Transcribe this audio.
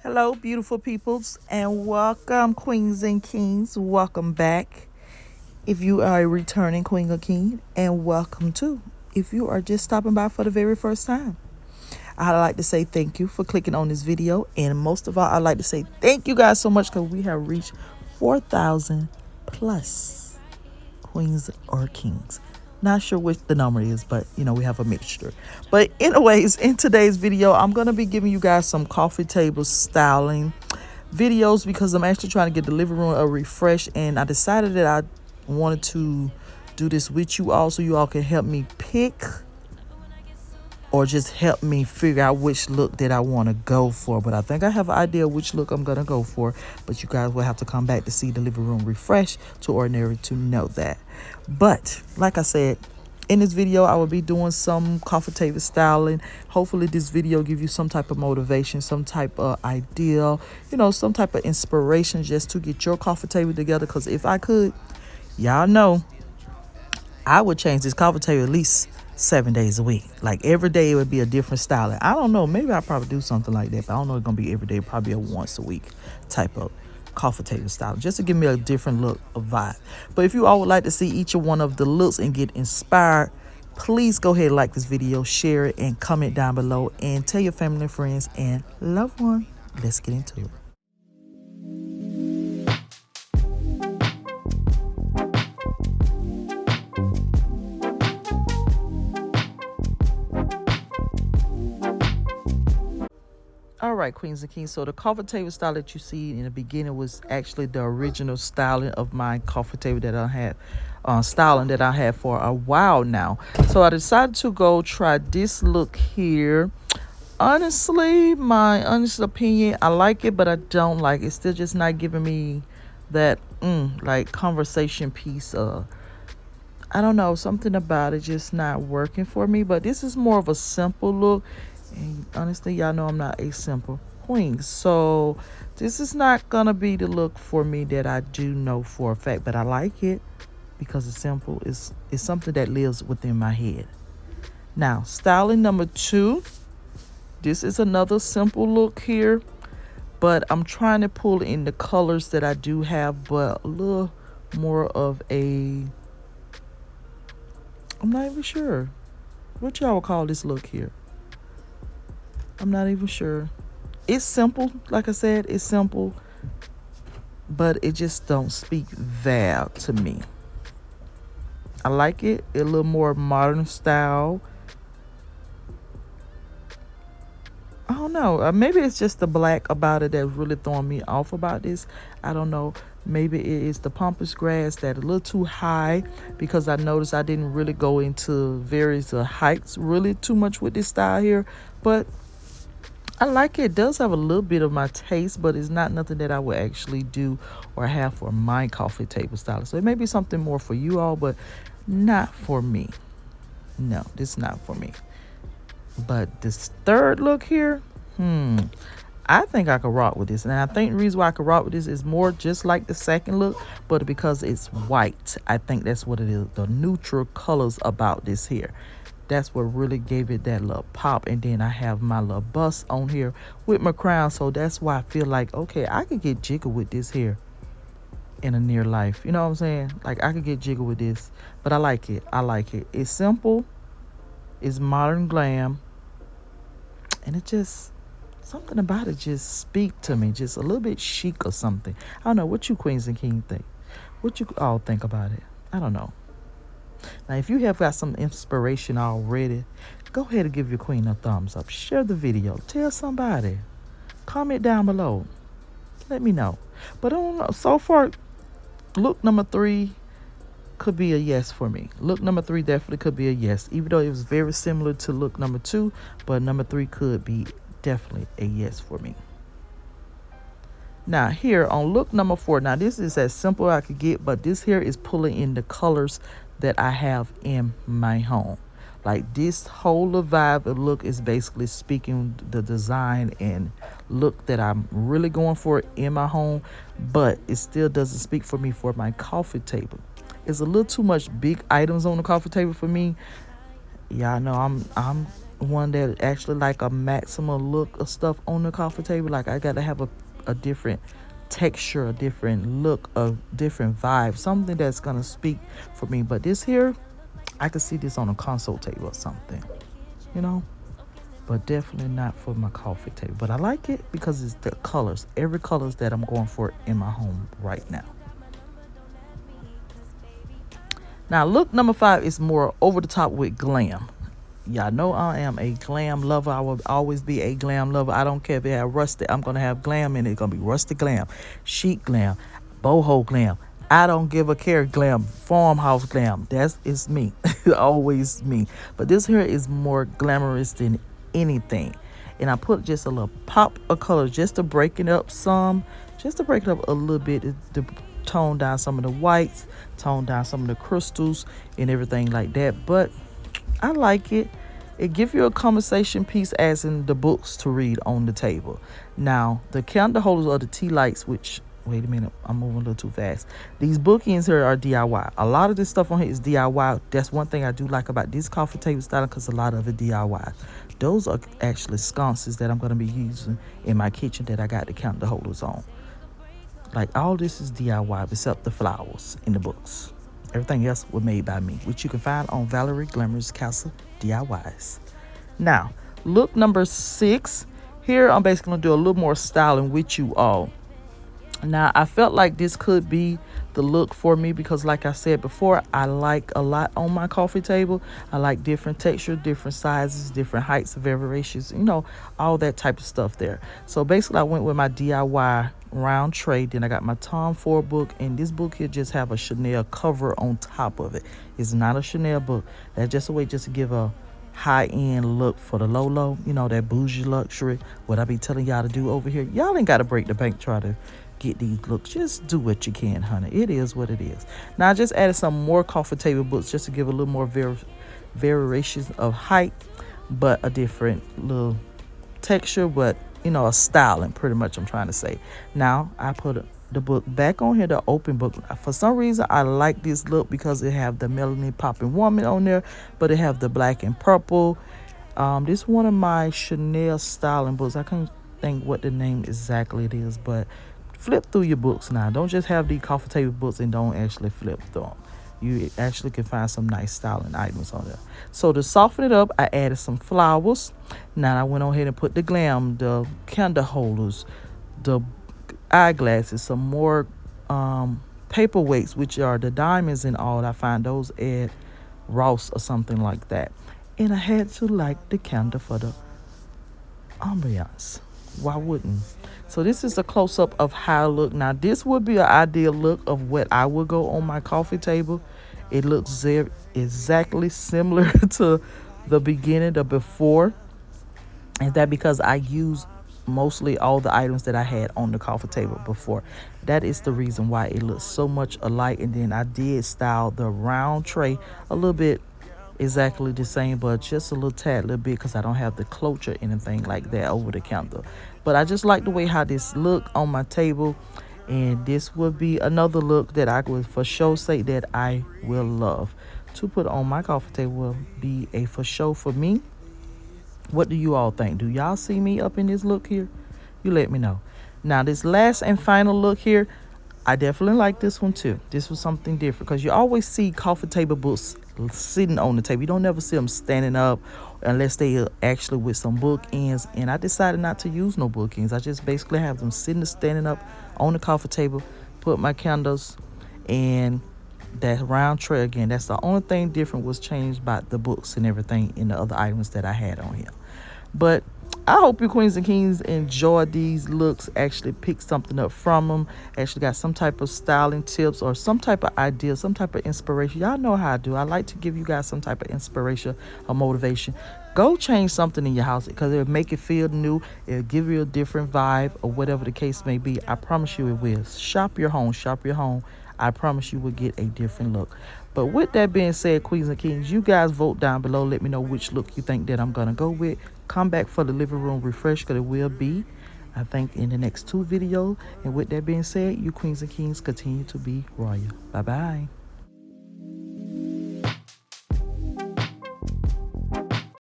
Hello, beautiful peoples, and welcome, queens and kings. Welcome back. If you are a returning queen or king, and welcome too. If you are just stopping by for the very first time, I'd like to say thank you for clicking on this video, and most of all, I'd like to say thank you guys so much because we have reached 4,000 plus queens or kings. Not sure which the number is, but we have a mixture. But anyways, in today's video, I'm gonna be giving you guys some coffee table styling videos because I'm actually trying to get the living room a refresh, and I decided that I wanted to do this with you all so you all can help me pick or just help me figure out which look that I want to go for. But I think I have an idea which look I'm going to go for. But you guys will have to come back to see the living room refresh to ordinary to know that. But like I said, in this video, I will be doing some coffee table styling. Hopefully this video give you some type of motivation, some type of idea, some type of inspiration just to get your coffee table together. Because if I could, y'all know, I would change this coffee table at least 7 days a week. Like every day it would be a different styling. I don't know. Maybe I'll probably do something like that. But I don't know it's going to be every day. Probably a once a week type of coffee table style. Just to give me a different look, a vibe. But if you all would like to see each one of the looks and get inspired, please go ahead and like this video, share it, and comment down below. And tell your family, friends, and loved one. Let's get into it. All right, queens and kings. So the coffee table style that you see in the beginning was actually the original styling of my coffee table that I had, styling that I had for a while now. So I decided to go try this look here. Honestly, my honest opinion, I like it, but I don't like it. It's still just not giving me that like conversation piece. I don't know, something about it just not working for me. But this is more of a simple look. And honestly, y'all know I'm not a simple queen. So this is not going to be the look for me that I do know for a fact. But I like it because it's simple. It's something that lives within my head. Now, styling number 2. This is another simple look here. But I'm trying to pull in the colors that I do have. But a little more of a... I'm not even sure. What y'all would call this look here? I'm not even sure. It's simple. Like I said, it's simple. But it just don't speak there to me. I like it. A little more modern style. I don't know. Maybe it's just the black about it that's really throwing me off about this. I don't know. Maybe it is the pampas grass that a little too high, because I noticed I didn't really go into various heights really too much with this style here. But I like it. It does have a little bit of my taste, but it's not nothing that I would actually do or have for my coffee table style. So it may be something more for you all, but not for me. No, this is not for me. But this third look here, I think I could rock with this. And I think the reason why I could rock with this is more just like the second look, but because it's white. I think that's what it is. The neutral colors about this here. That's what really gave it that little pop. And then I have my little bust on here with my crown. So that's why I feel like, okay, I could get jiggy with this here in a near life. You know what I'm saying? Like I could get jiggy with this. But I like it. I like it. It's simple. It's modern glam. And it just, something about it just speak to me. Just a little bit chic or something. I don't know. What you queens and kings think? What you all think about it? I don't know. Now, if you have got some inspiration already, go ahead and give your queen a thumbs up. Share the video. Tell somebody. Comment down below. Let me know. But I don't know. So far, look number 3 could be a yes for me. Look number 3 definitely could be a yes. Even though it was very similar to look number 2, but number 3 could be definitely a yes for me. Now here on look number 4, now this is as simple as I could get, but this here is pulling in the colors that I have in my home. Like this whole vibe of look is basically speaking the design and look that I'm really going for in my home, but it still doesn't speak for me for my coffee table. It's a little too much big items on the coffee table for me. Y'all know I'm one that actually like a maximum look of stuff on the coffee table. Like I gotta have a different texture, a different look, a different vibe, something that's gonna speak for me. But this here, I could see this on a console table or something, you know. But definitely not for my coffee table. But I like it because it's the colors, every colors that I'm going for in my home right now. Now look number 5 is more over the top with glam. Y'all know I am a glam lover. I will always be a glam lover. I don't care if it have rustic. I'm gonna have glam in it. It's gonna be rustic glam, chic glam, boho glam. I don't give a care glam, farmhouse glam. That's it's me, always me. But this here is more glamorous than anything. And I put just a little pop of color just to break it up some, just to break it up a little bit to tone down some of the whites, tone down some of the crystals and everything like that. But I like it. It gives you a conversation piece as in the books to read on the table. Now, the candle holders are the tea lights, which, wait a minute, I'm moving a little too fast. These bookends here are DIY. A lot of this stuff on here is DIY. That's one thing I do like about this coffee table styling because a lot of it DIY. Those are actually sconces that I'm going to be using in my kitchen that I got the candle holders on. Like all this is DIY except the flowers in the books. Everything else was made by me, which you can find on Valerie Glamorous Castle DIYs. Now, look number 6. Here, I'm basically going to do a little more styling with you all. Now, I felt like this could be the look for me because, like I said before, I like a lot on my coffee table. I like different texture, different sizes, different heights of variations, you know, all that type of stuff there. So basically, I went with my DIY round tray. Then I got my Tom Ford book, and this book here just have a Chanel cover on top of it. It's not a Chanel book. That's just a way just to give a high-end look for the low, you know, that bougie luxury. What I be telling y'all to do over here, y'all ain't got to break the bank try to get these looks. Just do what you can, honey. It is what it is. Now I just added some more coffee table books just to give a little more variations of height, but a different little texture, but you know, a styling pretty much I'm trying to say. Now I put the book back on here, the open book. For some reason I like this look because it have the Melanie Poppin' Woman on there, but it have the black and purple. This one of my Chanel styling books. I can't think what the name exactly it is, but flip through your books now. Don't just have these coffee table books and don't actually flip through them. You actually can find some nice styling items on there. So to soften it up, I added some flowers. Now I went on ahead and put the glam, the candle holders, the eyeglasses, some more paperweights, which are the diamonds and all. I find those at Ross or something like that. And I had to light the candle for the ambiance. Why wouldn't? So this is a close-up of how I look. Now this would be an ideal look of what I would go on my coffee table. It looks exactly similar to the beginning, the before. And that because I use mostly all the items that I had on the coffee table before. That is the reason why it looks so much alike. And then I did style the round tray a little bit exactly the same, but just a little tad little bit because I don't have the clocher anything like that over the counter. But I just like the way how this look on my table, and this would be another look that I would for sure say that I will love to put on my coffee table. Will be a for sure for me. What do you all think? Do y'all see me up in this look here? You let me know. Now this last and final look here, I definitely like this one too. This was something different because you always see coffee table books sitting on the table. You don't never see them standing up unless they are actually with some bookends. And I decided not to use no bookends. I just basically have them sitting or standing up on the coffee table, put my candles and that round tray again. That's the only thing different was changed by the books and everything in the other items that I had on here. But I hope you queens and kings enjoy these looks, actually pick something up from them, actually got some type of styling tips or some type of idea, some type of inspiration. Y'all know how I do. I like to give you guys some type of inspiration or motivation. Go change something in your house because it'll make it feel new. It'll give you a different vibe or whatever the case may be. I promise you it will. Shop your home. Shop your home. I promise you will get a different look. But with that being said, queens and kings, you guys vote down below. Let me know which look you think that I'm going to go with. Come back for the living room refresh because it will be, I think, in the next 2 videos. And with that being said, you queens and kings continue to be royal. Bye-bye.